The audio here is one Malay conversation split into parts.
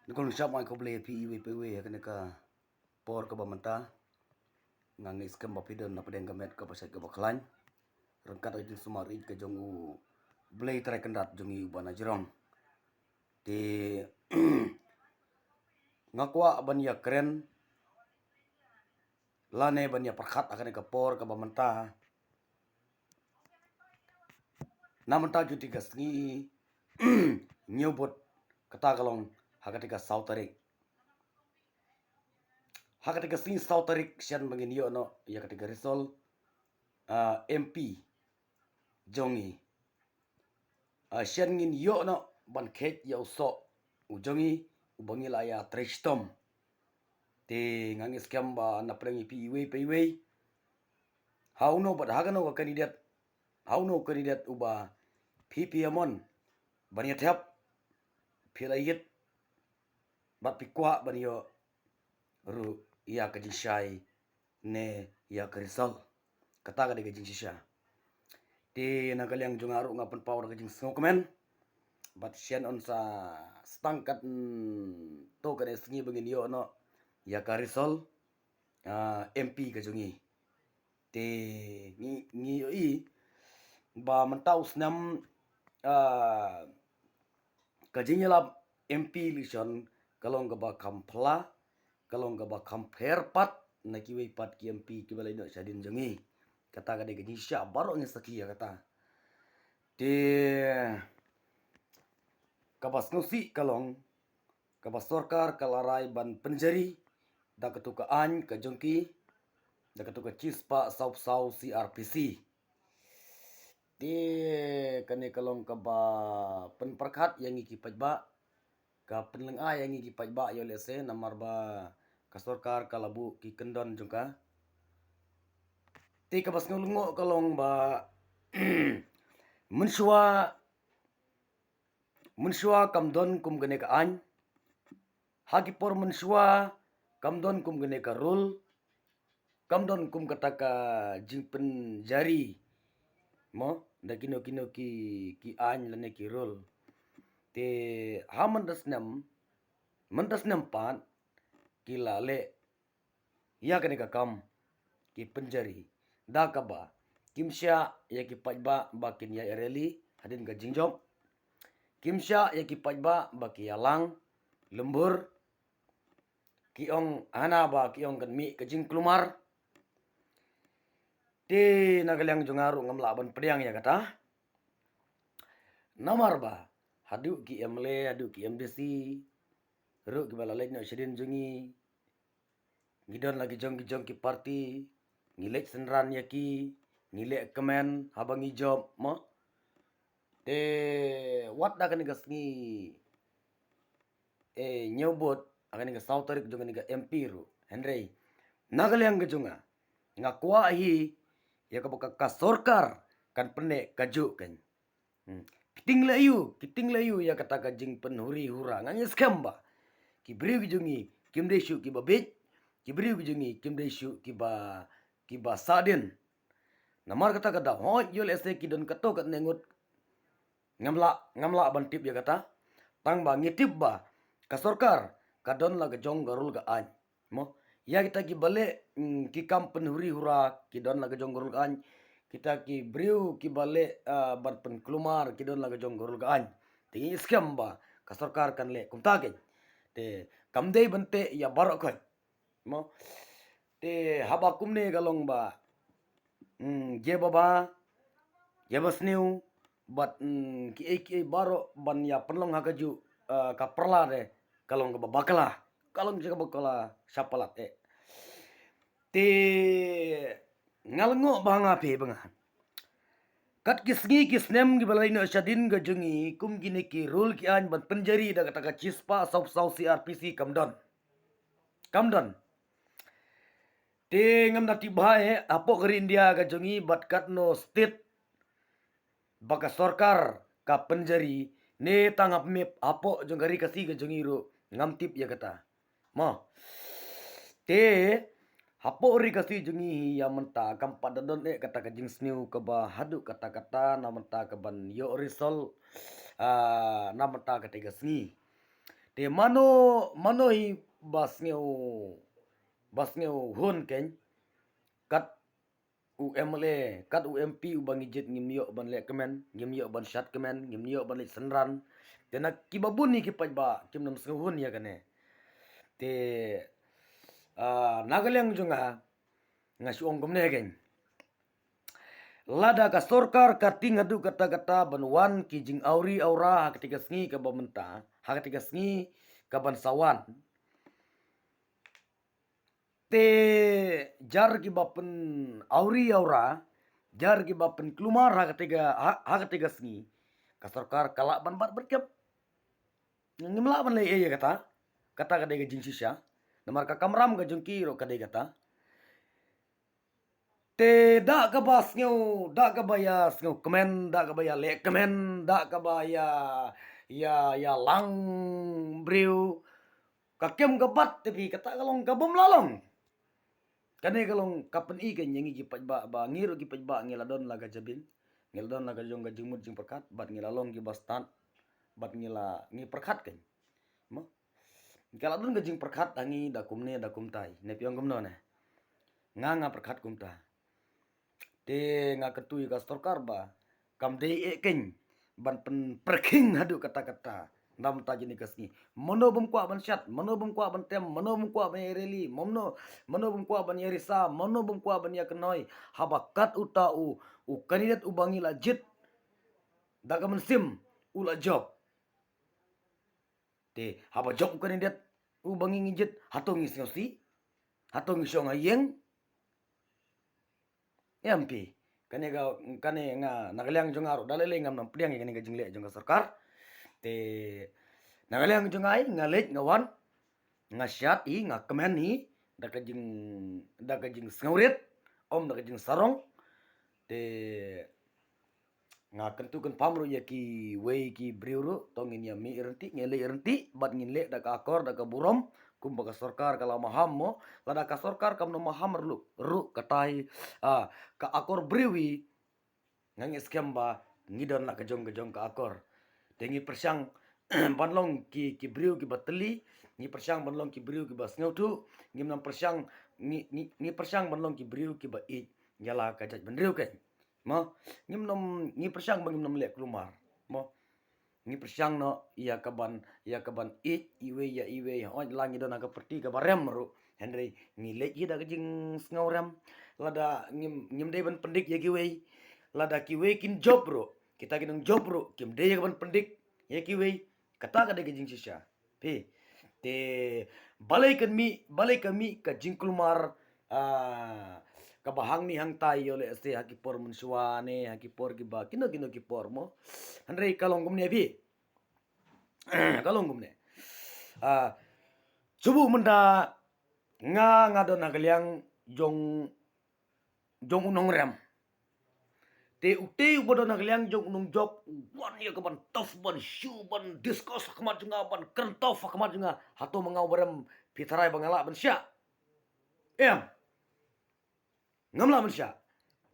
Nikol siap mai ko ble PIWPW ya kene ka por ka bamanta ngang iskem bapidon na pedeng gamet ka pasat ka baklan rengkat ajin sumari ka jongu ble trai kendat jongi bana jerong di ngakwa ban ya keren lane ban ya perkhat akan ka por ka bamanta namanta juti ka sngi nyobot kata kalong hakatika sautarik hakatika sing sautarik sian bangin yo no ya katika risol MP jongi sian ngin yo no ban khet ya uso ujongi ubangi la ya tristom te ngangi scam ba na prengi piwe hauno bad hagano ka kandidat hauno kandidat uba PPMon ban ya thap philayit bat pikwa ban yo ru ya kajishai ne ya karisal kata ka de kajing shisha ti nagalyang jungaru ngapan power kajing smokeman bat sian on sa stangkat to ka sengi bangin yo no ya karisol MP kajungi te ngi yo i ba mentau snam kajing yalap MP lison kalong ka ba kampla kalong ka ba kamperpat na kiwei pat ki MP ki balai no sadin jungi kata ka de kajing sha baro ngi sakia kata te kabas nusi kalong kabas sorkar kalarai ban penjari da ketuka an kajongki da ketuka cispa sau CRPC ti kane kalong kaba penperkat yang iki pajba ka penlenga yang iki pajba yo lese namar ba ka sorkar kalabu ki kendon jungka ti kabas ngulungo kalong ba mensua kamdon kum gene ka an hagi por mensua kamdon kum gene ka rul kamdon kum kataka jingpen jari mo da kino ki an lane ki rul te haman das nam pan ki lale ya kane ka kam ki penjari da kaba kimsha ya ki pajba bakin ya ereli hadin ka jingjob kimsha ya ki pajba baki yalang lembur kiong ana ba kiong kan mi kajing kelumar ti nagalyang jungaru ngamla ban pediang ya kata namar ba hadu ki emle hadu ki MDC ru ki balalek no shedin jungi ngidon lagi jong ki parti ngilek senran ya ki ngilek kemen habang ijob mo te wat da kan gasngi nyobot akan ga sautarik jonga ga MP ru henry nagalyang gejunga ngakwa hi ya ka sorkar kan pene kaju kan kiting layu ya kata kajing penhuri hura nganya skamba ki briu jungi kim desu ki babit ki briu jungi kim desu ki ba sadin namar kata kata hoj yol ese ki don kato kat nengut ngamla bantip ya kata tang ba ngitip ba ka sorkar kadon la gejong garul ga an mo ya kita ki bale ki kam penhuri hura ki don la gejong garul ga an kita ki briu ki bale ban pen kelumar ki don la gejong garul ga an tingi scam ba ka sorkar kan le kum tage te kamdei bante ya barok kai mo te haba kumne galong ba je baba je basniu bat ki baro ban ya perlong hakaju ka perla de kalong ka bakala kalong ka bakala sapalat te ngalngo banga pe banga kat kisngi kisnem gi balai no shadin ga jungi kum gine ki rule ki an ban penjari da kata ka cispa sau CRPC kamdon te ngam na tibae apo gari India ga jungi bat kat no state baka sorkar ka penjari ne tangap mep apo jongari kasi ga jungi ru ngam tip ya kata mo te hapo ri kasi jungi ya menta kam padadon kata ka jing sniu ka ba hadu kata na menta ka ban yo risol na menta ka tega sni Te mano hi basngeu hun ken kat UMLA kat UMP ubangi jet ngimyo ban le kemen ngimyo ban shat kemen ngimyo ban le senran tena kibabun ni kipai ba kim nam sngu hun ya kane te nagaleng junga ngas ong gomne gen lada ka sorkar ka tingadu kata kata banwan ki jing auri aura ha ketika sngi ka bamenta ha ketika sngi ka bansawan te jar ki bapen auri aura jar ki bapen klumar ha ketika sngi ka sorkar kala ban bat berkep ngimla ban le ye kata kadega jing sisya namar ka kamram ga jungki ro kadega kata te da ka bas ngeu da ka baya ngeu kemen da ka baya le kemen da ka baya ya lang briu ka kem ka bat tapi kata kalong ka bom lalong kane kalong kapen i kan nyangi ki pat ba ngiro ki pat ba ngeladon laga jabin ngeladon laga jong ga jingmut jing perkat bat ngelalong ki bastan bat ngila ngi perkat kan mo kaladon ga jing perkat angi da kumne da kumtai ne piong gumno ne nga perkat kumta te nga ketui ka storkar ba kam de e ken ban pen perking hadu kata-kata ndam ta jini kasni mono bum kwa ban syat mono bum kwa ban tem mono bum kwa ban reli mono bum kwa ban yarisa mono bum kwa ban ya kenoi habakat uta u kandidat ubangi la jit daga mensim ula job te haba job kandidat ubangi ngijit hatongi ngosi hatongi song ayeng MP kane nga nagaliang jongaro dalele ngam nam priang kane ga jingle jong sarkar te nagaliang jongai ngalet ngawan ngasyat i ngakemen i daga jing ngauret om daga jing sarong te nga kentukan pamru ya ki wei ki briuru tongin ya mi irenti ngele irenti bat nginle daga akor daga burom kumbaga sarkar kala maham mo lada ka sarkar kam no maham ru katai ka akor briwi ngangi skemba ngidon na kejong ka akor dengi persyang banlong ki briu ki bateli ngi persyang banlong ki briu ki basngautu ngi nam persyang ngi persyang banlong ki briu ki ba i nyala kajat benriu ken mo ngi persyang bang nam lek lumar mo ngi persyang no ia kaban iwe oj langi dona ka perti ka barem ru henry ngi lek ida kajing sngaurem lada ngim de ban pendik ya kiwe lada kiwe kin job ro kita kinung job ro kim de ya ban pendik ya kiwe kata ka de kajing sisya pe te balai kami ka jingkulmar ka bahang ni hang tai ole se hakipor mensuane hakipor ki ba kino kipor mo andre kalong gumne bi kalong gumne subu menda nga don nagaliang jong unong rem te ute bodo nagaliang jong unong job wan ya kaban tof ban shu ban discuss kamat junga ban kentof kamat junga hato mangau barem pitarai bangala ban sya ngamla man sya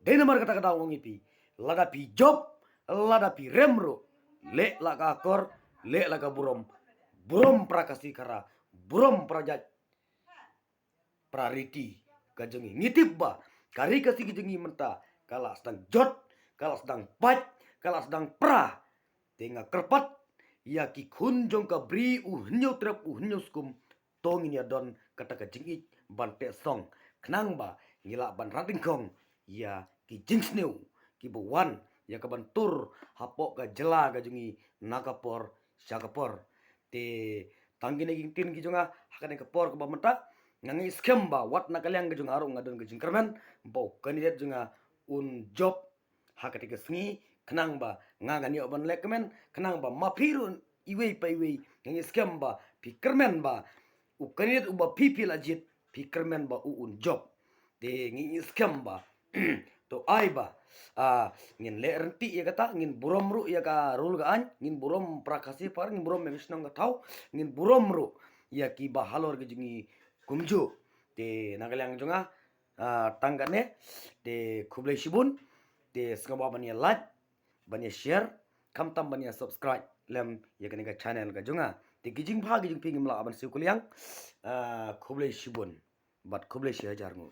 dena mar kata wong ipi lada pi job lada pi remro le la ka akor le la ka burom prakasi kara burom prajat prariti kajengi ngitip ba kari kasi kijengi menta kala sedang jot kala sedang pat kala sedang pra tenga kerpat ya ki kunjong ka bri uhnyo trep uhnyo skum tongin ya don kata kajengi bante song kenang ba ngila ban radingkong ya ki jingsneu ki buwan ya ka bantur hapok ka jela ka jungi nakapor syakapor te tanggine ging tin ki junga hakane kapor ka bamenta ngangi skem ba wat nakaliang ka junga arung ngadon ka jingkermen bau kandidat junga un job hakati ka sngi kenang ba ngagani oban lekmen kenang ba mapirun iwe pa iwe ngangi skem ba pikermen ba u kandidat uba pipi lajit pikermen ba un job de ngi scam ba to ai ba ngin le renti ya kata ngin burom ru ya ka rul ga an ngin burom prakasi par ngin burom memisnong ga tau ngin burom ru ya ki ba halor ga jingi kumju de nagalang jonga tanggane de kublai shibun de skaba ban ya like ban ya share kam tam ban ya subscribe lem ya ka channel ga jonga Ti gijing pha gijing pingim la aban siu kuliang, kublai shibun, bat kublai shi hajar ngu.